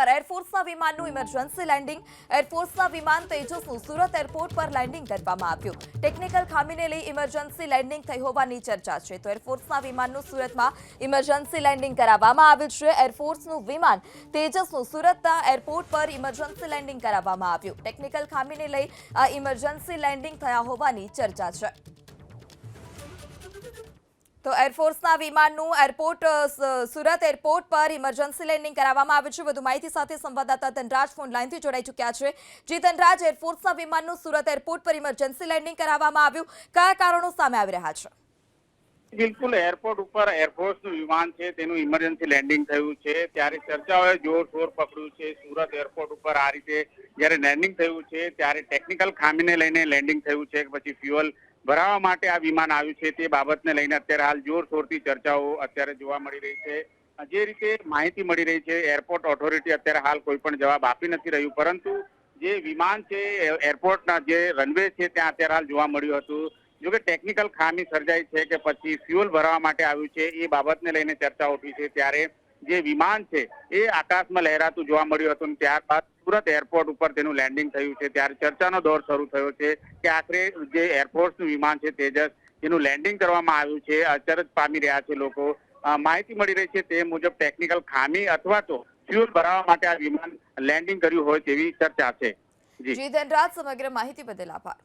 પર એરફોર્સના વિમાનનું emergency landing. એરફોર્સના વિમાન તેજસનું સુરત એરપોર્ટ પર લેન્ડિંગ કરવામાં આવ્યું। ટેકનિકલ ખામીને લઈ ઇમરજન્સી લેન્ડિંગ થઈ હોવાની ચર્ચા છે। તો એરફોર્સના વિમાનનું સુરતમાં ઇમરજન્સી લેન્ડિંગ કરાવવામાં આવ્યું છે। એરફોર્સનું વિમાન તેજસનું સુરતના એરપોર્ટ પર ઇમરજન્સી લેન્ડિંગ કરાવવામાં આવ્યું। ટેકનિકલ ખામીને લઈ આ ઇમરજન્સી લેન્ડિંગ થયા હોવાની ચર્ચા છે। તો એરફોર્સના વિમાનનું સુરત એરપોર્ટ પર ઇમરજન્સી લેન્ડિંગ કરાવવામાં આવ્યું છે। વધુ માહિતી સાથે સંવાદદાતા ધનરાજ ફોન લાઈનથી જોડાઈ ચૂક્યા છે। જી ધનરાજ, એરફોર્સના વિમાનનું સુરત એરપોર્ટ પર ઇમરજન્સી લેન્ડિંગ કરાવવામાં આવ્યું, કયા કારણો સામે આવી રહ્યા છે? બિલકુલ, એરપોર્ટ ઉપર એરફોર્સનું વિમાન છે તેનું ઇમરજન્સી લેન્ડિંગ થયું છે ત્યારે ચર્ચાઓએ જોરશોર પકડ્યું છે। સુરત એરપોર્ટ ઉપર આ રીતે જ્યારે લેન્ડિંગ થયું છે ત્યારે ટેકનિકલ ખામીને લઈને લેન્ડિંગ થયું છે કે પછી ફ્યુઅલ ભરાવા માટે આ વિમાન આવ્યું છે તે બાબતને લઈને અત્યારે હાલ જોરશોરથી ચર્ચાઓ અત્યારે જોવા મળી રહી છે। જે રીતે માહિતી મળી રહી છે, એરપોર્ટ ઓથોરિટી અત્યારે હાલ કોઈ પણ જવાબ આપી નથી રહ્યું, પરંતુ જે વિમાન છે એરપોર્ટના જે રનવે છે ત્યાં અત્યારે હાલ જોવા મળ્યું હતું। જો કે ટેકનિકલ ખામી સર્જાઈ છે કે પછી ફ્યુઅલ ભરાવા માટે આવ્યું છે એ બાબતને લઈને ચર્ચા ઉઠી છે ત્યારે જે વિમાન છે એ આકાશમાં લહેરાતું જોવા મળ્યું હતું। ત્યારબાદ સુરત એરપોર્ટ ઉપર તેનું લેન્ડિંગ થયું છે ત્યારે ચર્ચાનો દોર શરૂ થયો છે કે આખરે જે એરફોર્સનું વિમાન છે તેજસ એનું લેન્ડિંગ કરવામાં આવ્યું છે। અચરજ પામી રહ્યા છે લોકો। માહિતી મળી રહી છે તે મુજબ ટેકનિકલ ખામી અથવા તો ફ્યુઅલ ભરાવા માટે આ વિમાન લેન્ડિંગ કર્યું હોય તેવી ચર્ચા છે। જી ધનરાજ, સમગ્ર માહિતી બદલ આભાર।